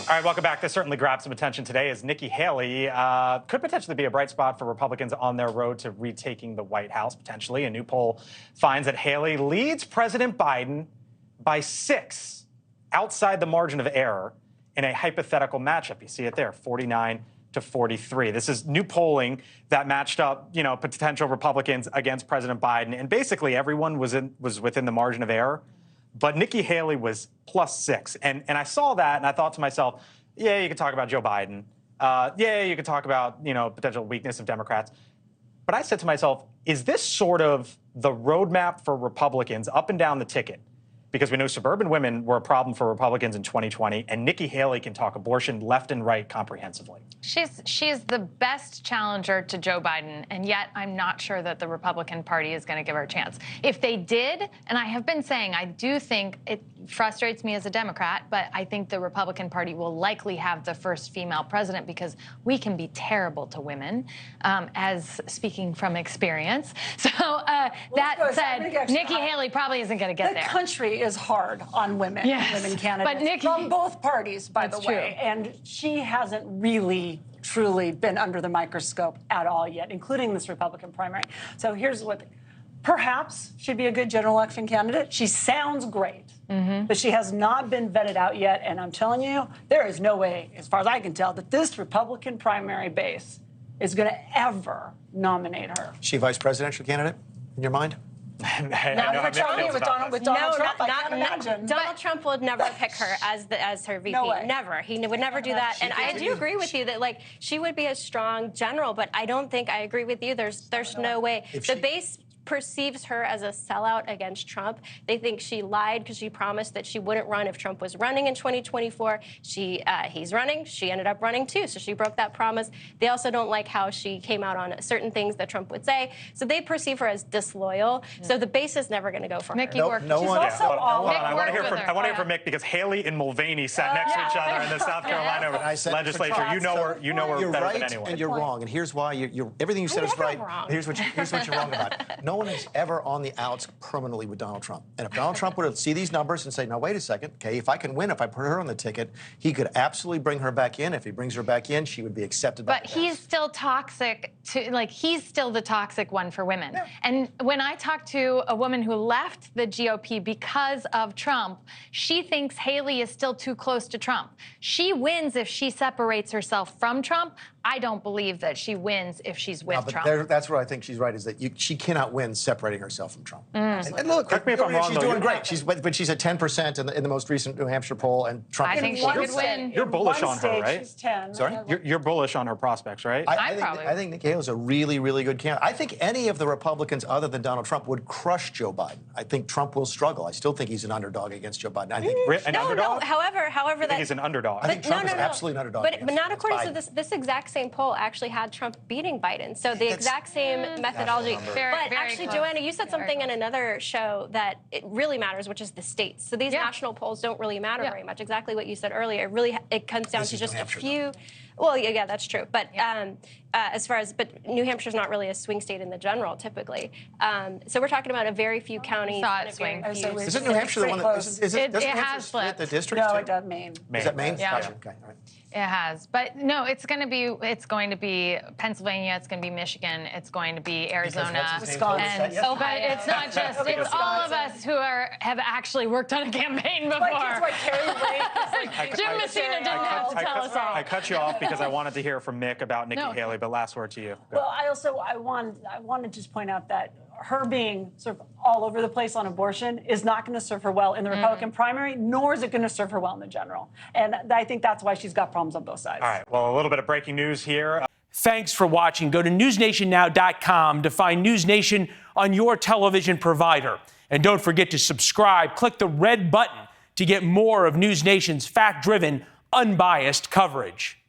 All right, welcome back. This certainly grabbed some attention today as Nikki Haley could potentially be a bright spot for Republicans on their road to retaking the White House, potentially. A new poll finds that Haley leads President Biden by 6 outside the margin of error in a hypothetical matchup. You see it there, 49-43. This is new polling that matched up, potential Republicans against President Biden, and basically everyone was within the margin of error. But Nikki Haley was +6. And I saw that and I thought to myself, yeah, you could talk about Joe Biden. Yeah, you could talk about, potential weakness of Democrats. But I said to myself, is this sort of the roadmap for Republicans up and down the ticket? Because we know suburban women were a problem for Republicans in 2020, and Nikki Haley can talk abortion left and right comprehensively. She's the best challenger to Joe Biden, and yet I'm not sure that the Republican Party is going to give her a chance. If they did, and I have been saying, I do think it frustrates me as a Democrat, but I think the Republican Party will likely have the first female president because we can be terrible to women, as speaking from experience. So that said, Nikki Haley probably isn't going to get there. The country is hard on women, women candidates, but Nikki, from both parties, by the way. True. And she hasn't really, truly been under the microscope at all yet, including this Republican primary. So here's what, perhaps she'd be a good general election candidate. She sounds great, but she has not been vetted out yet. And I'm telling you, there is no way, as far as I can tell, that this Republican primary base is going to ever nominate her. Is she a vice presidential candidate in your mind? With Donald Trump, I can't imagine. Donald Trump would never pick her as her VP. No way. Never. He would never do that. And I do agree with you that she would be a strong general, but I don't think I agree with you. There's no way. The base perceives her as a sellout against Trump. They think she lied because she promised that she wouldn't run if Trump was running in 2024. He's running. She ended up running too, so she broke that promise. They also don't like how she came out on certain things that Trump would say, so they perceive her as disloyal. So the base is never going to go for Nikki her. worked. She's also I want to hear from Mick because Haley and Mulvaney sat next to each other in the South Carolina legislature. You know her better than anyone. And you're wrong. And here's why. Everything you said is right. Wrong. Here's what you're wrong about. No one is ever on the outs permanently with Donald Trump. And if Donald Trump were to see these numbers and say, now, wait a second, okay, if I can win, if I put her on the ticket, he could absolutely bring her back in. If he brings her back in, she would be accepted by the base. He's still toxic he's still the toxic one for women. Yeah. And when I talked to a woman who left the GOP because of Trump, she thinks Haley is still too close to Trump. She wins if she separates herself from Trump. I don't believe that she wins if she's with Trump. That's where I think she's right, is that she cannot win separating herself from Trump. And look, correct me if I'm wrong, she's doing great. But she's at 10% in the most recent New Hampshire poll, and Trump. I think she could win. You're bullish on her, right? She's 10. Sorry? You're bullish on her prospects, right? I think Nikki Haley is a really, really good candidate. I think any of the Republicans other than Donald Trump would crush Joe Biden. I think Trump will struggle. I still think he's an underdog against Joe Biden. I think underdog? However, he's an underdog. I think Trump is absolutely an underdog. But not according to this exact same poll actually had Trump beating Biden. So the exact same methodology. But actually, Joanna, you said something in another show that it really matters, which is the states. So these national polls don't really matter very much. Exactly what you said earlier. It comes down to just a few. Well, yeah, that's true. But but New Hampshire's not really a swing state in the general, typically. So we're talking about a very few counties. Swing. Isn't New Hampshire the one that it has split the districts? No, too? it does Maine. Is that Maine? Yeah. Gotcha. Okay, all right. It has, but no, it's going to be Pennsylvania, it's going to be Michigan, it's going to be Arizona, Wisconsin. and but it's not just it's all of us who have actually worked on a campaign before. Jim Messina didn't have to tell us all. I cut you off because I wanted to hear from Mick about Nikki Haley, but last word to you. Go. Well, I want to just point out that her being sort of all over the place on abortion is not going to serve her well in the Republican primary, nor is it going to serve her well in the general. And I think that's why she's got problems on both sides. All right. Well, a little bit of breaking news here. Thanks for watching. Go to newsnationnow.com to find NewsNation on your television provider. And don't forget to subscribe. Click the red button to get more of NewsNation's fact-driven, unbiased coverage.